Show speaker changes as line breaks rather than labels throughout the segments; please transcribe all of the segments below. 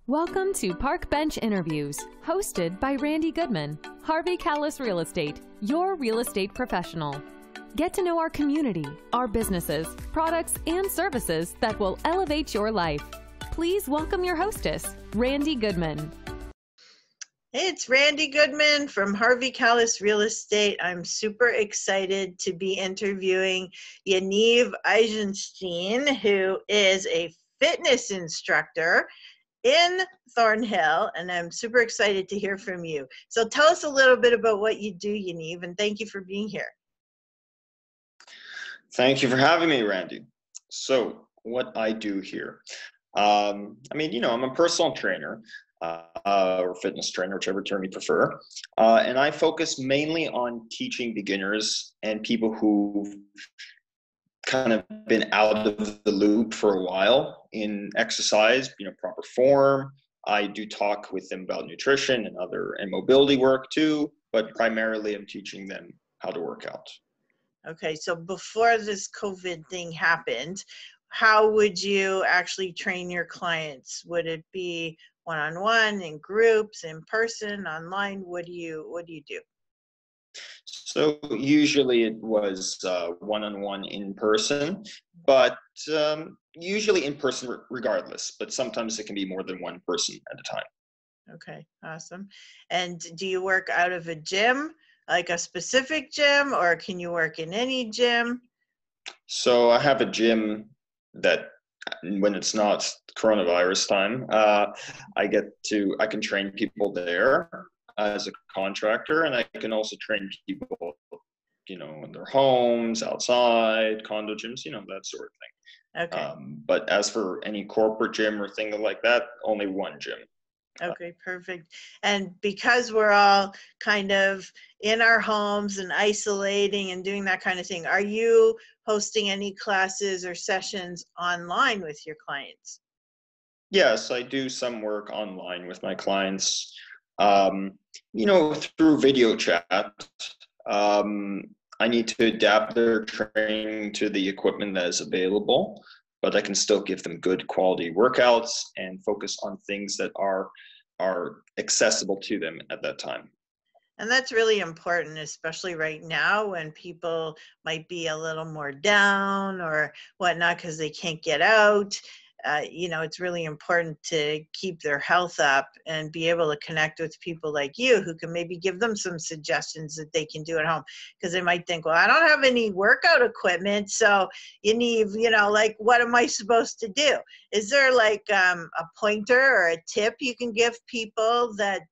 Welcome to Park Bench Interviews, hosted by Randy Goodman, Harvey Callis Real Estate, your real estate professional. Get to know our community, our businesses, products, and services that will elevate your life. Please welcome your hostess, Randy Goodman.
Hey, it's Randy Goodman from Harvey Callis Real Estate. I'm super excited to be interviewing Yaniv Eizenshtein, who is a fitness instructor in Thornhill, and I'm super excited to hear from you. So tell us a little bit about what you do, Yaniv, and thank you for being here.
Thank you for having me, Randy. So what I do here, I'm a personal trainer or fitness trainer, whichever term you prefer, and I focus mainly on teaching beginners and people who've kind of been out of the loop for a while in exercise, proper form. I do talk with them about nutrition and mobility work too, but primarily I'm teaching them how to work out.
Okay, so before this COVID thing happened, how would you actually train your clients? Would it be one-on-one, in groups, in person, online? What do you do?
So usually it was one-on-one in person, but usually in person regardless, but sometimes it can be more than one person at a time.
Okay, awesome. And do you work out of a gym, like a specific gym, or can you work in any gym?
So I have a gym that when it's not coronavirus time, I can train people there as a contractor, and I can also train people, in their homes, outside, condo gyms, that sort of thing.
Okay.
But as for any corporate gym or thing like that, only one gym.
Okay, perfect. And because we're all kind of in our homes and isolating and doing that kind of thing, are you hosting any classes or sessions online with your clients?
Yes, I do some work online with my clients, through video chat. I need to adapt their training to the equipment that is available, but I can still give them good quality workouts and focus on things that are accessible to them at that time.
And that's really important, especially right now when people might be a little more down or whatnot because they can't get out. It's really important to keep their health up and be able to connect with people like you who can maybe give them some suggestions that they can do at home, because they might think, well, I don't have any workout equipment, so you need, what am I supposed to do? Is there like a pointer or a tip you can give people that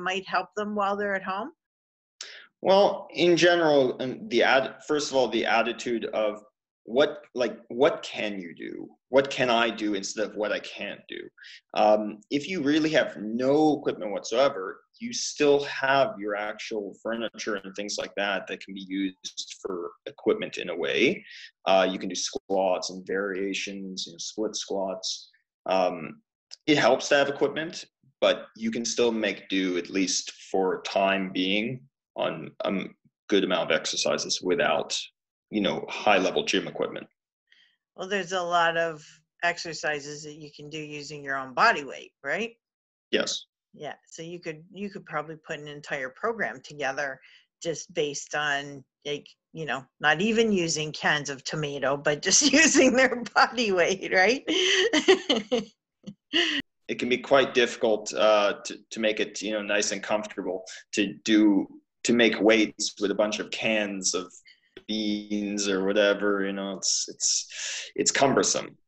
might help them while they're at home?
Well, in general, first of all, the attitude of what can you do? What can I do instead of what I can't do? If you really have no equipment whatsoever, you still have your actual furniture and things like that can be used for equipment in a way. You can do squats and variations, split squats. It helps to have equipment, but you can still make do, at least for time being, on a good amount of exercises without high level gym equipment.
Well, there's a lot of exercises that you can do using your own body weight, right?
Yes.
Yeah. So you could probably put an entire program together just based on, not even using cans of tomato, but just using their body weight, right?
It can be quite difficult to make it, nice and comfortable to make weights with a bunch of cans of beans or whatever. It's cumbersome.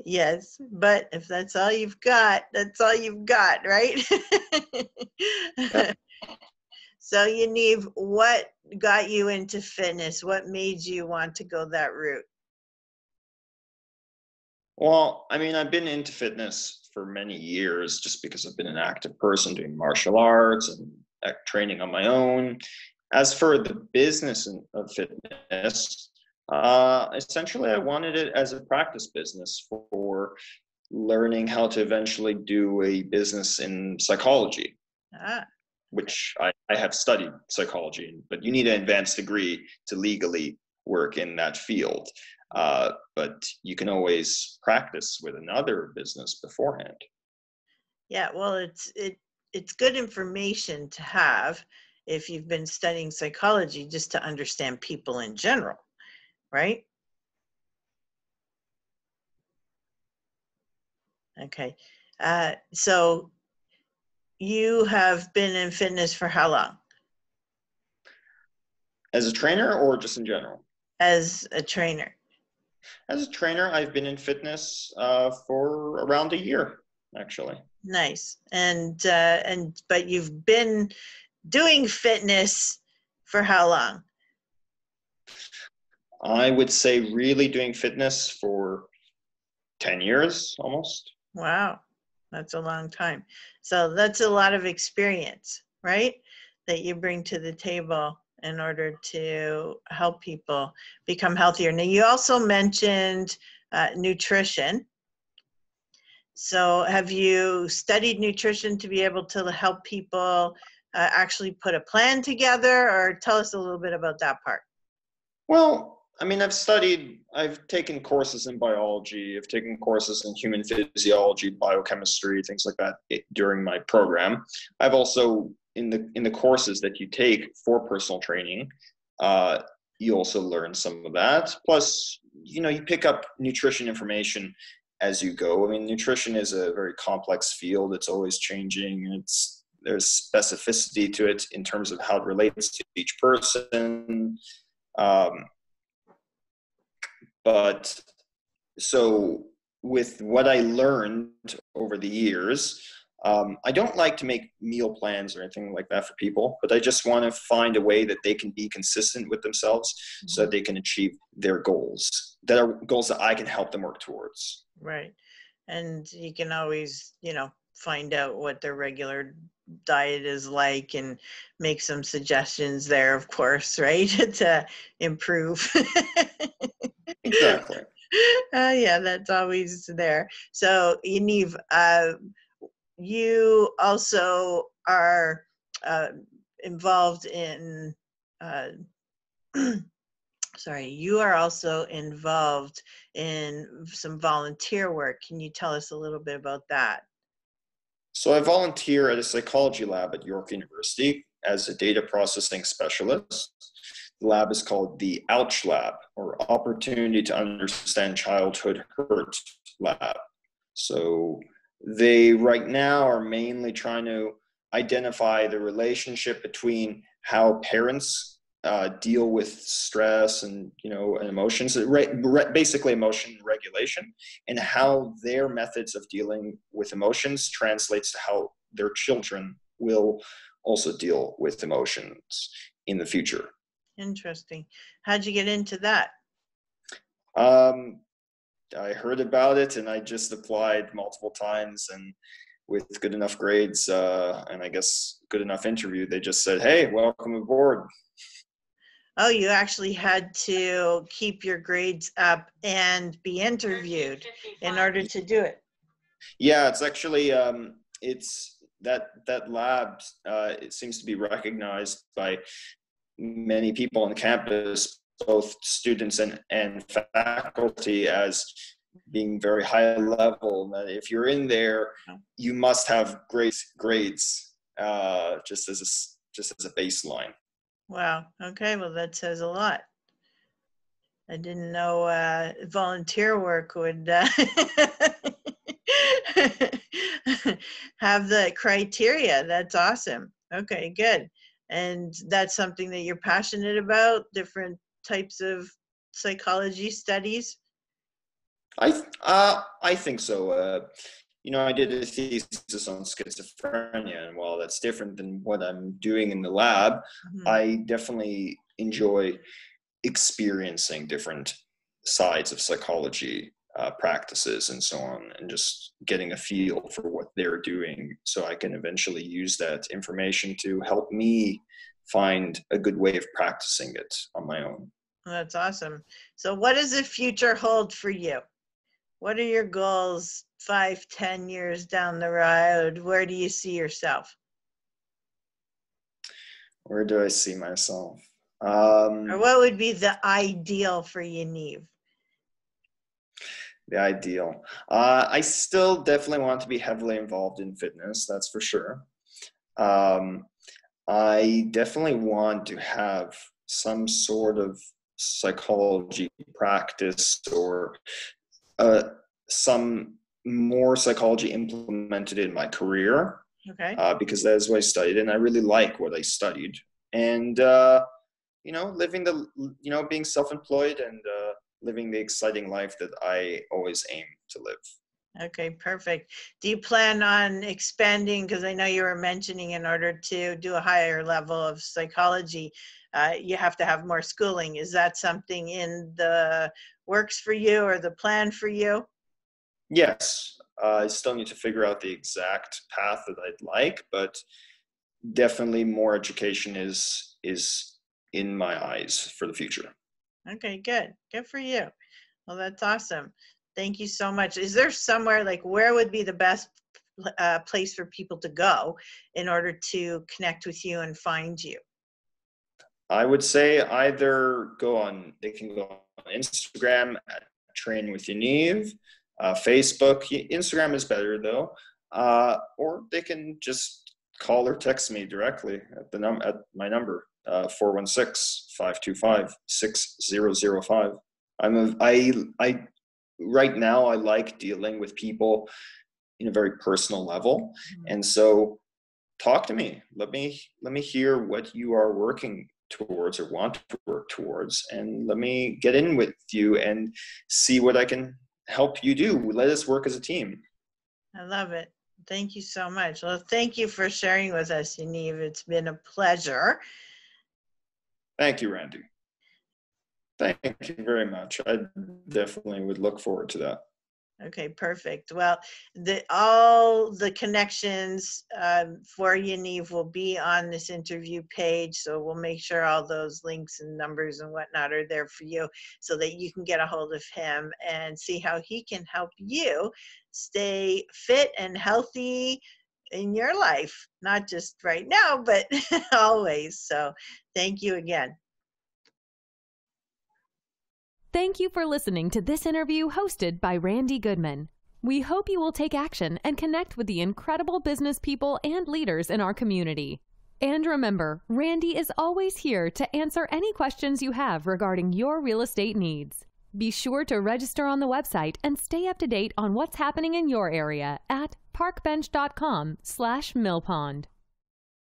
Yes, but if that's all you've got, that's all you've got, right? So Yaniv, what got you into fitness? What made you want to go that route?
Well, I've been into fitness for many years just because I've been an active person doing martial arts and training on my own. As for the business of fitness, essentially I wanted it as a practice business for learning how to eventually do a business in psychology, which I have studied psychology, but you need an advanced degree to legally work in that field. But you can always practice with another business beforehand.
Yeah, well, it's good information to have if you've been studying psychology, just to understand people in general, right? Okay. So you have been in fitness for how long?
As a trainer or just in general?
As a trainer.
As a trainer, I've been in fitness for around a year, actually.
Nice. But you've been doing fitness for how long?
I would say really doing fitness for 10 years almost.
Wow, that's a long time. So that's a lot of experience, right? That you bring to the table in order to help people become healthier. Now, you also mentioned nutrition. So have you studied nutrition to be able to help people actually put a plan together, or tell us a little bit about that part?
Well, I mean, I've taken courses in biology, I've taken courses in human physiology, biochemistry, things like that during my program. I've also, in the courses that you take for personal training, you also learn some of that. Plus, you pick up nutrition information as you go. I mean, nutrition is a very complex field. It's always changing. There's specificity to it in terms of how it relates to each person. But so with what I learned over the years, I don't like to make meal plans or anything like that for people, but I just want to find a way that they can be consistent with themselves so that they can achieve their goals, that are goals that I can help them work towards.
Right. And you can always, find out what their regular diet is like and make some suggestions there, of course, right? To improve.
Exactly.
Yeah, that's always there. So, Yaniv, you also are involved in, sorry, you are also involved in some volunteer work. Can you tell us a little bit about that?
So I volunteer at a psychology lab at York University as a data processing specialist. The lab is called the OUCH Lab, or Opportunity to Understand Childhood Hurt Lab. So they right now are mainly trying to identify the relationship between how parents deal with stress and and emotions, basically emotion regulation, and how their methods of dealing with emotions translates to how their children will also deal with emotions in the future.
Interesting. How'd you get into that?
I heard about it and I just applied multiple times, and with good enough grades and I guess good enough interview, they just said, "Hey, welcome aboard."
Oh, you actually had to keep your grades up and be interviewed in order to do it.
Yeah, it's actually it's that lab. It seems to be recognized by many people on campus, both students and faculty, as being very high level. That if you're in there, you must have great grades, just as a baseline.
Wow. Okay. Well, that says a lot. I didn't know volunteer work would have the criteria. That's awesome. Okay, good. And that's something that you're passionate about, different types of psychology studies?
I think so. I did a thesis on schizophrenia, and while that's different than what I'm doing in the lab, I definitely enjoy experiencing different sides of psychology practices and so on, and just getting a feel for what they're doing so I can eventually use that information to help me find a good way of practicing it on my own.
That's awesome. So what does the future hold for you? What are your goals 5, 10 years down the road? Where do you see yourself?
Where do I see myself?
Or what would be the ideal for Yaniv?
The ideal. I still definitely want to be heavily involved in fitness, that's for sure. I definitely want to have some sort of psychology practice or some more psychology implemented in my career.
Okay.
Because that's what I studied, and I really like what I studied. And living being self-employed and living the exciting life that I always aim to live.
Okay, perfect. Do you plan on expanding? Because I know you were mentioning in order to do a higher level of psychology, you have to have more schooling. Is that something in the works for you or the plan for you?
Yes, I still need to figure out the exact path that I'd like, but definitely more education is in my eyes for the future.
Okay, good. Good for you. Well, that's awesome. Thank you so much. Is there somewhere, like, where would be the best place for people to go in order to connect with you and find you?
I would say they can go on Instagram at Train with Yaniv, Facebook. Instagram is better though, or they can just call or text me directly at my number, 416-525-6005. Right now I like dealing with people in a very personal level. And so talk to me. Let me hear what you are working towards or want to work towards, and let me get in with you and see what I can help you do. Let us work as a team.
I love it. Thank you so much. Well, thank you for sharing with us, Yaniv. It's been a pleasure.
Thank you, Randy. Thank you very much. I definitely would look forward to that.
Okay, perfect. Well, all the connections for Yaniv will be on this interview page, so we'll make sure all those links and numbers and whatnot are there for you so that you can get a hold of him and see how he can help you stay fit and healthy in your life, not just right now, but always. So thank you again.
Thank you for listening to this interview hosted by Randy Goodman. We hope you will take action and connect with the incredible business people and leaders in our community. And remember, Randy is always here to answer any questions you have regarding your real estate needs. Be sure to register on the website and stay up to date on what's happening in your area at parkbench.com/millpond.